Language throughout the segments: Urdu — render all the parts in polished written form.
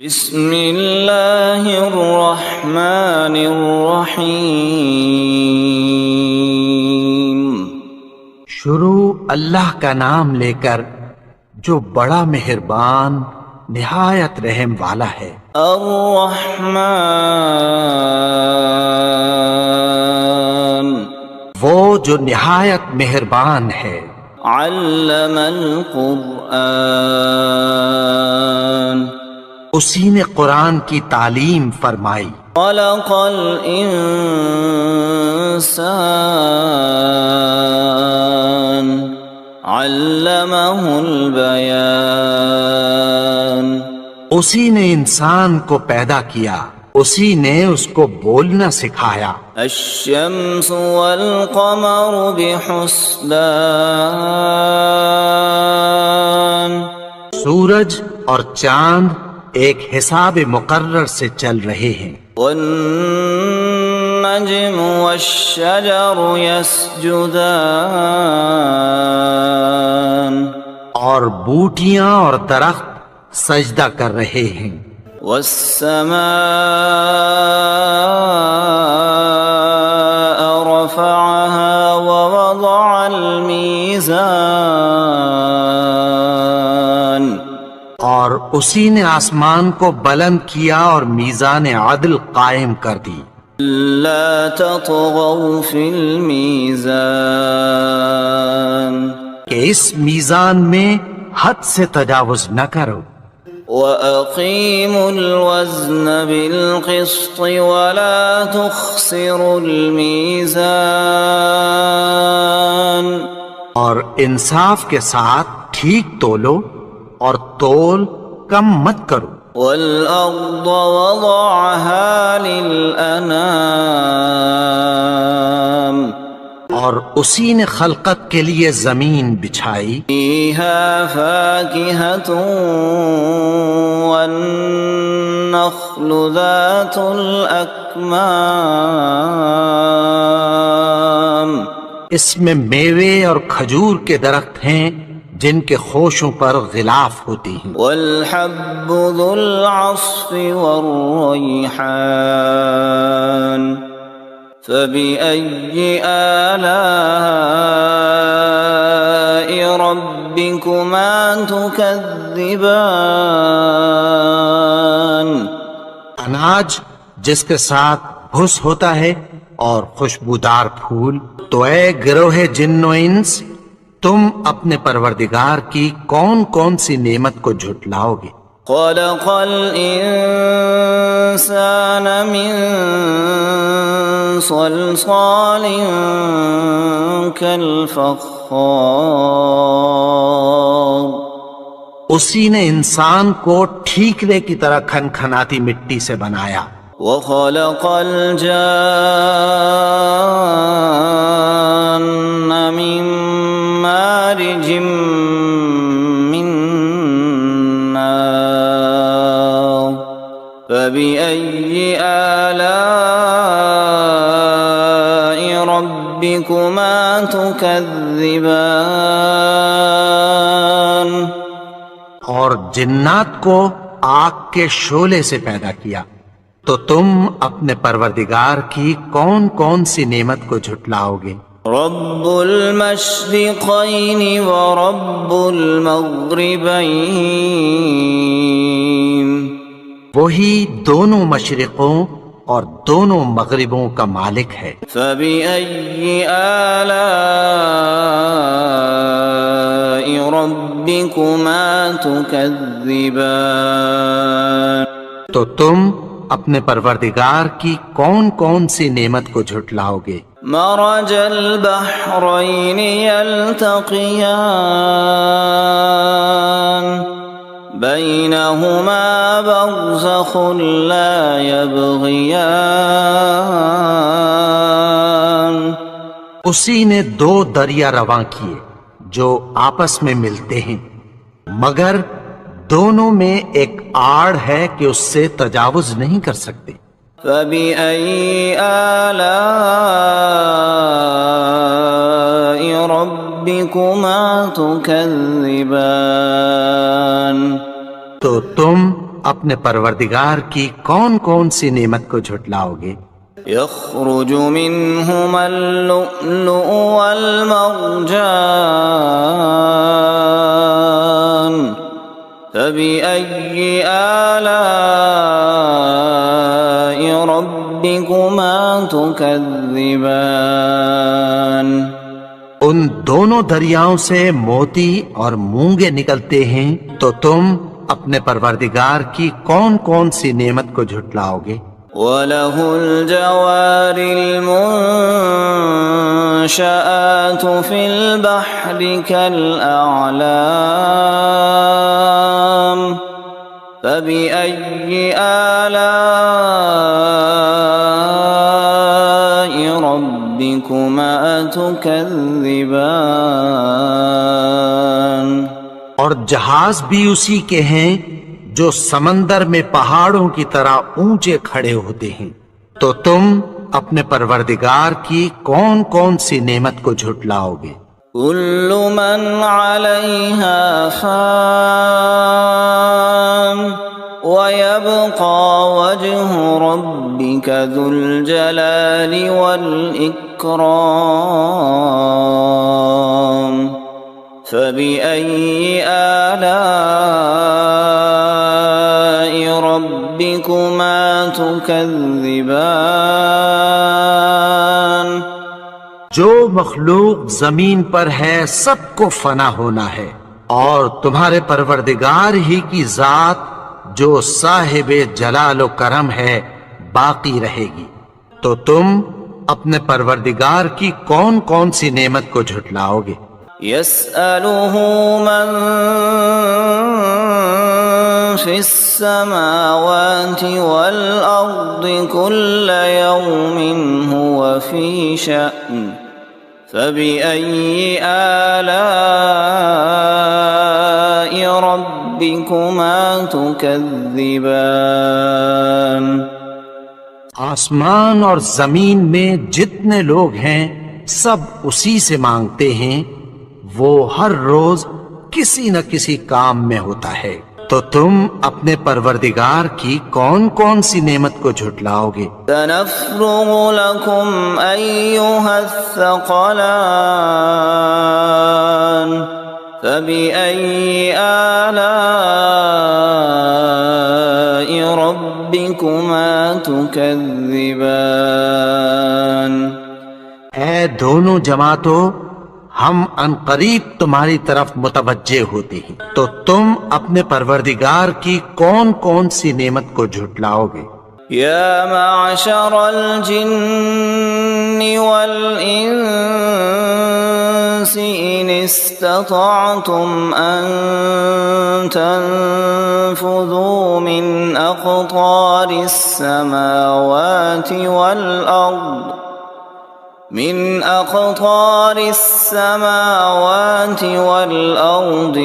بسم اللہ الرحمن الرحیم۔ شروع اللہ کا نام لے کر جو بڑا مہربان نہایت رحم والا ہے۔ الرحمن، وہ جو نہایت مہربان ہے۔ علم القرآن، اسی نے قرآن کی تعلیم فرمائی۔ خلق الانسان، علمہ البیان، اسی نے انسان کو پیدا کیا، اسی نے اس کو بولنا سکھایا۔ الشمس والقمر بحسبان، سورج اور چاند ایک حساب مقرر سے چل رہے ہیں۔ والنجم والشجر يسجدان، اور بوٹیاں اور درخت سجدہ کر رہے ہیں۔ والسماء رفعها ووضع الميزان، اور اسی نے آسمان کو بلند کیا اور میزان عدل قائم کر دی۔ لا تطغوا في الميزان، کہ اس میزان میں حد سے تجاوز نہ کرو۔ وَأَقِيمُوا الْوَزْنَ بِالْقِسْطِ وَلَا تُخْسِرُوا الْمِيزَانَ، اور انصاف کے ساتھ ٹھیک تولو اور تول کم مت کرو۔ وَالْأَرْضَ وَضَعَهَا لِلْأَنَامِ، اور اسی نے خلقت کے لیے زمین بچھائی۔ فِيهَا فَاكِهَةٌ وَالنَّخْلُ ذَاتُ الْأَكْمَامِ، اس میں میوے اور کھجور کے درخت ہیں جن کے خوشوں پر غلاف ہوتی ہیں۔ وَالْحَبُّ ذُو الْعَصْفِ وَالرَّيْحَانُ، فَبِأَيِّ آلَاءِ رَبِّكُمَا تُكَذِّبَانِ، اناج جس کے ساتھ بھس ہوتا ہے اور خوشبودار پھول۔ تو اے گروہ جن و انس، تم اپنے پروردگار کی کون کون سی نعمت کو جھٹلاؤ گے؟ خَلَقَ الْإِنسَانَ مِنْ صَلْصَالٍ كَالْفَخَّارِ، اسی نے انسان کو ٹھیکرے کی طرح کھنکھناتی مٹی سے بنایا۔ وَخَلَقَ الْجَانَّ مِن مَّارِجٍ مِّن نَّارٍ، فَبِأَيِّ آلَاءِ رَبِّكُمَا تُكَذِّبَانِ، اور جنات کو آگ کے شعلے سے پیدا کیا، تو تم اپنے پروردگار کی کون کون سی نعمت کو جھٹلاؤ گے؟ رب المشرقین ورب المغربین، وہی دونوں مشرقوں اور دونوں مغربوں کا مالک ہے۔ فبأي آلاء ربكما تكذبان، تو تم اپنے پروردگار کی کون کون سی نعمت کو جھٹلاؤ گے؟ مرج البحرین یلتقیان، بینہما برزخ لا یبغیان، اسی نے دو دریا رواں کیے جو آپس میں ملتے ہیں، مگر دونوں میں ایک آڑ ہے کہ اس سے تجاوز نہیں کر سکتے۔ فَبِأَيِّ آلَاءِ رَبِّكُمَا تُكَذِّبَانِ، تو تم اپنے پروردگار کی کون کون سی نعمت کو جھٹلاؤ گے؟ يخرج منهما اللؤلؤ والمرجان فبأي آلاء ربكما تكذبان ان دونوں دریاؤں سے موتی اور مونگے نکلتے ہیں، تو تم اپنے پروردگار کی کون کون سی نعمت کو جھٹلاؤ گے؟ وَلَهُ الْجَوَارِ الْمُنشَآتُ فِي الْبَحْرِ كَالْأَعْلَامِ فَبِأَيِّ آلَاءِ رَبِّكُمَا تُكَذِّبَانِ اور جہاز بھی اسی کے ہیں جو سمندر میں پہاڑوں کی طرح اونچے کھڑے ہوتے ہیں، تو تم اپنے پروردگار کی کون کون سی نعمت کو جھٹلاؤ گے؟ كل من عليها فان ويبقى وجه ربك ذو الجلال والإكرام فبأي آلاء ربكما تكذبان جو مخلوق زمین پر ہے سب کو فنا ہونا ہے، اور تمہارے پروردگار ہی کی ذات جو صاحب جلال و کرم ہے باقی رہے گی، تو تم اپنے پروردگار کی کون کون سی نعمت کو جھٹلاؤ گے؟ يسأله من في السماوات والأرض كل يوم هو في شأن فبأي آلاء ربكما تكذبان آسمان اور زمین میں جتنے لوگ ہیں سب اسی سے مانگتے ہیں، وہ ہر روز کسی نہ کسی کام میں ہوتا ہے، تو تم اپنے پروردگار کی کون کون سی نعمت کو جھٹلاؤ گے؟ سنفرغ لكم أيها الثقلان فبأي آلاء ربكما تكذبان اے دونوں جماعتوں، ہم عنقریب تمہاری طرف متوجہ ہوتے ہیں، تو تم اپنے پروردگار کی کون کون سی نعمت کو جھٹلاؤ گے؟ يا معشر الجن والإنس إن استطعتم أن تنفذوا من أقطار السماوات والأرض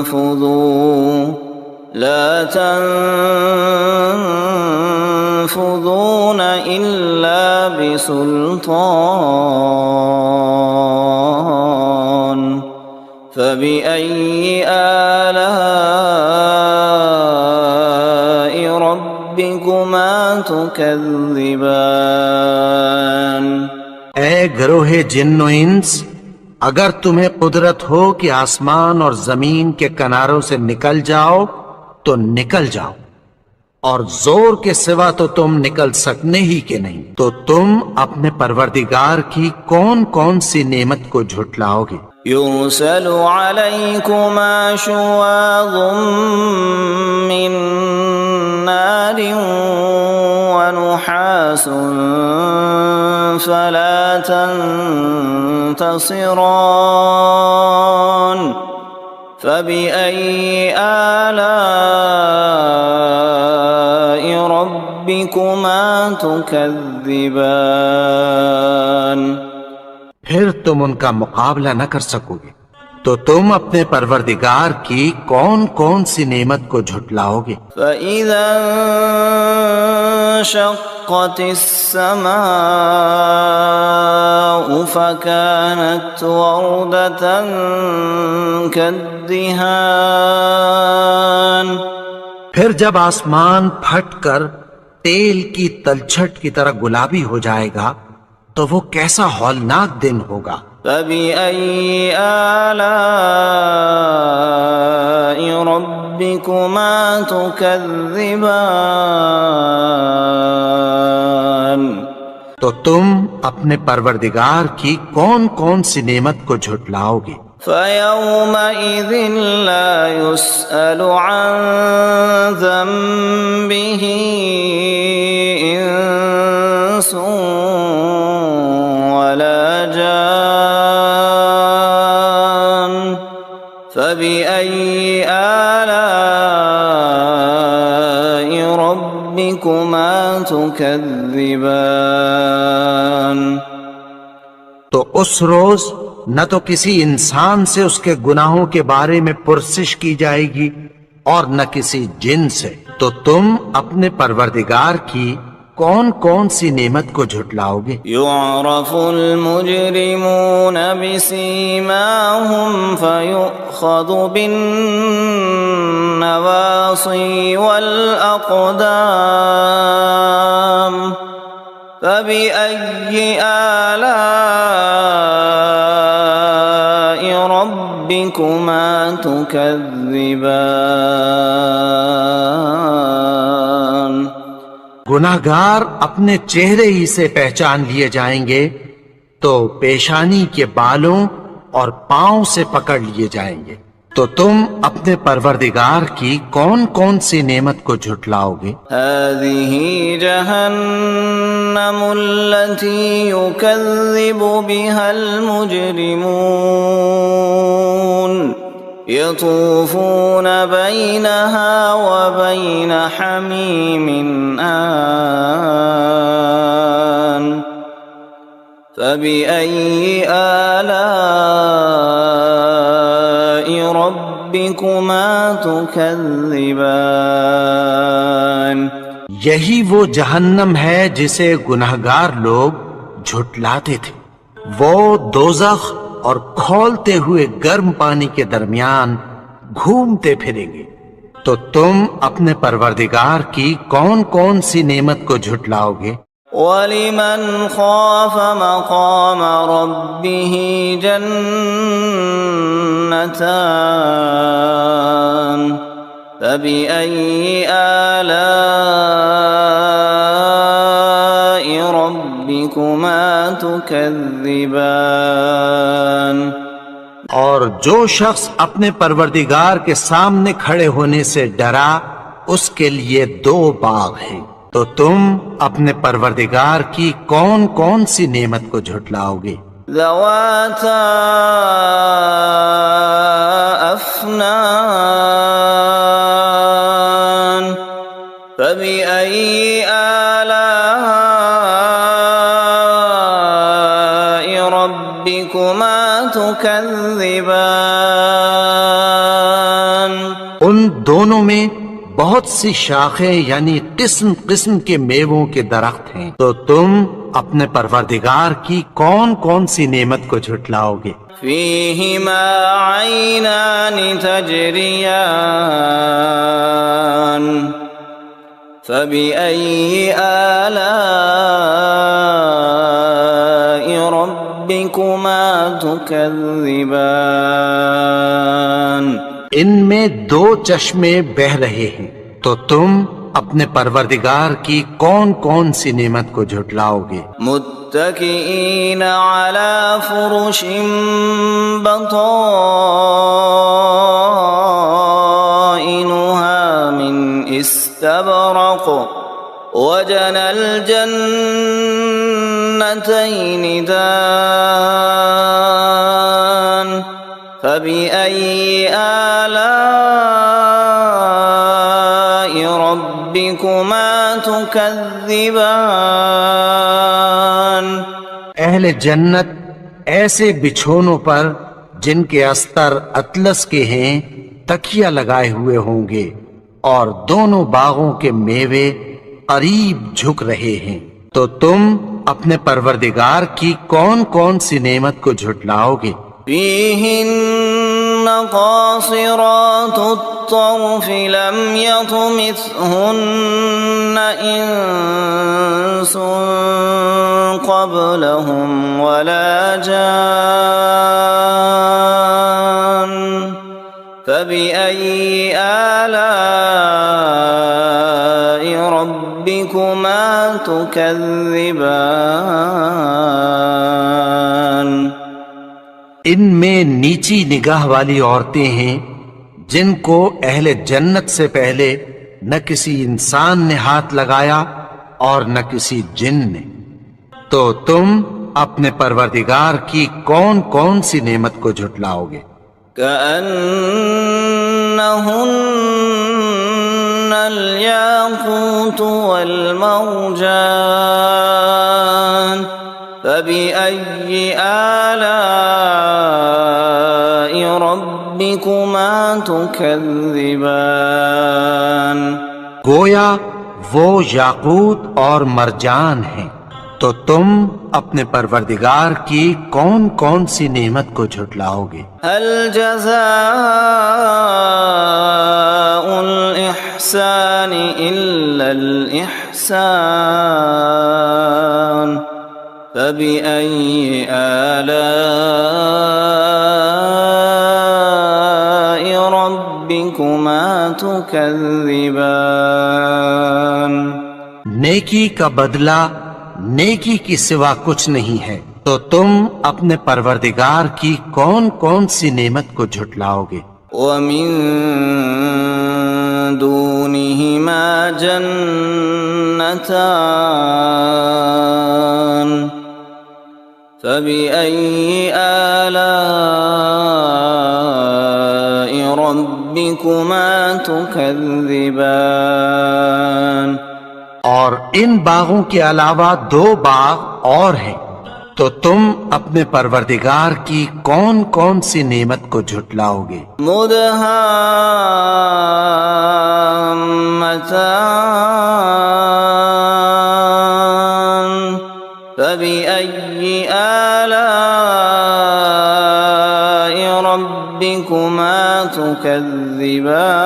فانفذوا لا تنفذون إلا بسلطان فبأي آلاء ربكما تكذبان اے گروہ جن و انس، اگر تمہیں قدرت ہو کہ آسمان اور زمین کے کناروں سے نکل جاؤ تو نکل جاؤ، اور زور کے سوا تو تم نکل سکنے ہی کے نہیں، تو تم اپنے پروردگار کی کون کون سی نعمت کو جھٹلاؤ گے؟ يرسل عليكما شواظ من نار ونحاس فلا تنتصران فبأي آلاء ربكما تكذبان پھر تم ان کا مقابلہ نہ کر سکو گے، تو تم اپنے پروردگار کی کون کون سی نعمت کو جھٹلاؤ گے؟ فَإِذَا انشقت السماء فكانت وردة كالدهان الدهان پھر جب آسمان پھٹ کر تیل کی تلچھٹ کی طرح گلابی ہو جائے گا تو وہ کیسا ہولناک دن ہوگا۔ فبأي آلاء ربكما تكذبان تو تم اپنے پروردگار کی کون کون سی نعمت کو جھٹلاؤ گے؟ فيومئذ لا يسأل عن ذنبه إنس ولا جان فبأي آلاء ربكما تكذبان تو اس روز نہ تو کسی انسان سے اس کے گناہوں کے بارے میں پرسش کی جائے گی اور نہ کسی جن سے، تو تم اپنے پروردگار کی کون کون سی نعمت کو جھٹلاؤ گے؟ يعرف المجرمون بسيماهم فيؤخذ بالنواصي والأقدام فبأي آلاء ربكما تكذبان گناہگار اپنے چہرے ہی سے پہچان لیے جائیں گے تو پیشانی کے بالوں اور پاؤں سے پکڑ لیے جائیں گے، تو تم اپنے پروردگار کی کون کون سی نعمت کو جھٹلاؤ گے؟ هذه جهنم التي يكذب بها المجرمون يطوفون بينها وبين حميم آن فبأي آلاء ربكما تكذبان یہی وہ جہنم ہے جسے گناہگار لوگ جھٹلاتے تھے، وہ دوزخ اور کھولتے ہوئے گرم پانی کے درمیان گھومتے پھریں گے، تو تم اپنے پروردگار کی کون کون سی نعمت کو جھٹلاؤ گے؟ وَلِمَنْ خَافَ مَقَامَ رَبِّهِ جَنَّتَانِ فَبِأَيِّ آلَاءِ رَبِّكُمَا تُكَذِّبَانِ اور جو شخص اپنے پروردگار کے سامنے کھڑے ہونے سے ڈرا اس کے لیے دو باغ ہیں، تو تم اپنے پروردگار کی کون کون سی نعمت کو جھٹلاؤ گے؟ ذواتا افنان فبأي آلاء ربكما تكذبان ان دونوں میں بہت سی شاخیں یعنی قسم قسم کے میووں کے درخت ہیں، تو تم اپنے پروردگار کی کون کون سی نعمت کو جھٹلاؤ گے؟ فيهما عينان تجريان فبأي آلاء ربكما تكذبان ان میں دو چشمے بہ رہے ہیں، تو تم اپنے پروردگار کی کون کون سی نعمت کو جھٹلاؤ گے؟ متكئين على فرش بطائنها من استبرق وجنى الجنتين دان فبأي آلاء ربكما تكذبان اہل جنت ایسے بچھونوں پر جن کے استر اطلس کے ہیں تکیہ لگائے ہوئے ہوں گے، اور دونوں باغوں کے میوے قریب جھک رہے ہیں، تو تم اپنے پروردگار کی کون کون سی نعمت کو جھٹلاؤ گے؟ فيهن قاصرات الطرف لم يطمثهن إنس قبلهم ولا جان فبأي آلاء ربكما تكذبان ان میں نیچی نگاہ والی عورتیں ہیں جن کو اہل جنت سے پہلے نہ کسی انسان نے ہاتھ لگایا اور نہ کسی جن نے، تو تم اپنے پروردگار کی کون کون سی نعمت کو جھٹلاؤ گے؟ كأنهن الياقوت والمرجان فبأي آلاء ربكما تكذبان گویا وہ یاقوت اور مرجان ہیں، تو تم اپنے پروردگار کی کون کون سی نعمت کو جھٹلاؤ گے؟ هل جزاء الإحسان إلا الإحسان فبأي آلاء ربكما تكذبان نیکی کا بدلہ نیکی کی سوا کچھ نہیں ہے، تو تم اپنے پروردگار کی کون کون سی نعمت کو جھٹلاؤ گے؟ ومن دونهما جنتان فبأي آلاء ربكما تكذبان اور ان باغوں کے علاوہ دو باغ اور ہیں، تو تم اپنے پروردگار کی کون کون سی نعمت کو جھٹلاؤ گے؟ مدهامتان فبأي آلاء ربكما تكذبان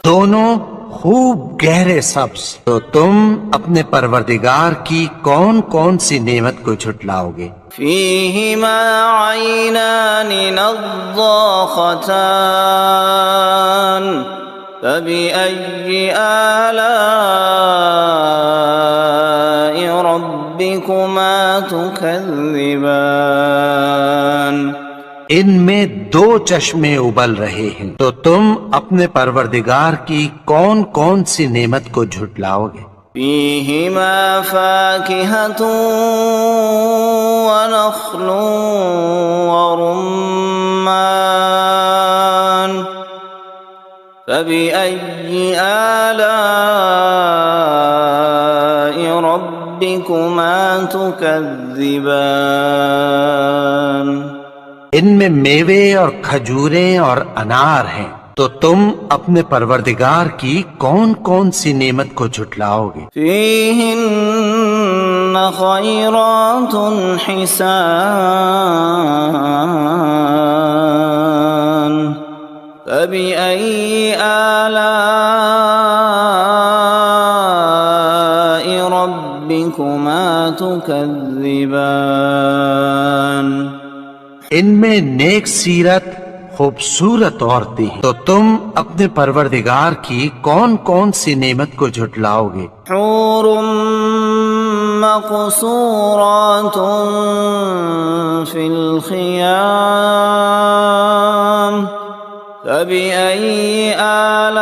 دونوں خوب گہرے سبز، تو تم اپنے پروردگار کی کون کون سی نعمت کو جھٹلاؤ گے؟ فيهما عينان نضاختان فبأي آلاء ربكما تكذبان ان میں دو چشمے ابل رہے ہیں، تو تم اپنے پروردگار کی کون کون سی نعمت کو جھٹلاؤ گے؟ فيهما فاكهة ونخل ورمان فبأي آلاء ربكما تكذبان ان میں میوے اور کھجوریں اور انار ہیں، تو تم اپنے پروردگار کی کون کون سی نعمت کو جھٹلاؤ گے؟ فيهن خيرات حسان فبأي آلاء ربكما تكذبان ان میں نیک سیرت خوبصورت عورتیں ہیں، تو تم اپنے پروردگار کی کون کون سی نعمت کو جھٹلاؤ گے؟ حور مقصورات في الخيام فبأي آلاء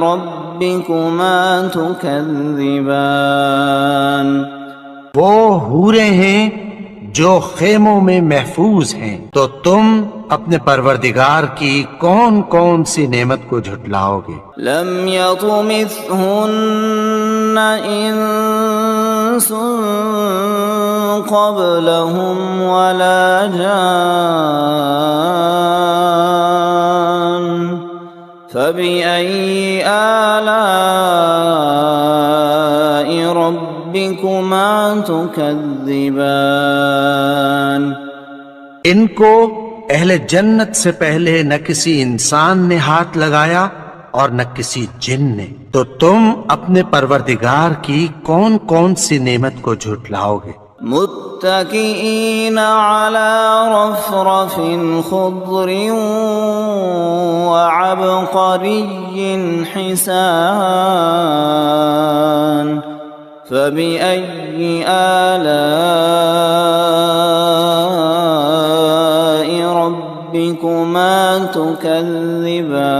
ربكما تكذبان وہ حوریں ہیں جو خیموں میں محفوظ ہیں، تو تم اپنے پروردگار کی کون کون سی نعمت کو جھٹلاؤ گے؟ لم يطمثهن انس قبلهم ولا جان فبأي آلاء ربكما ربكما تكذبان ان کو اہل جنت سے پہلے نہ کسی انسان نے ہاتھ لگایا اور نہ کسی جن نے، تو تم اپنے پروردگار کی کون کون سی نعمت کو جھٹلاؤ گے؟ متكئين على رفرف خضر وعبقري حسان فبأي آلاء ربكما تكذبان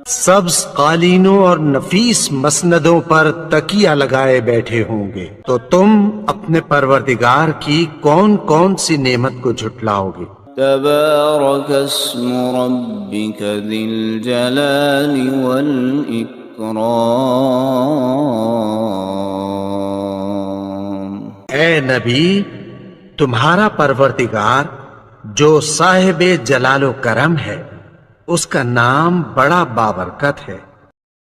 سبز قالینوں اور نفیس مسندوں پر تکیہ لگائے بیٹھے ہوں گے، تو تم اپنے پروردگار کی کون کون سی نعمت کو جھٹلاؤ گے؟ تبارك اسم ربك ذي الجلال والإكرام اے نبی، تمہارا پروردگار جو صاحب جلال و کرم ہے، اس کا نام بڑا بابرکت ہے۔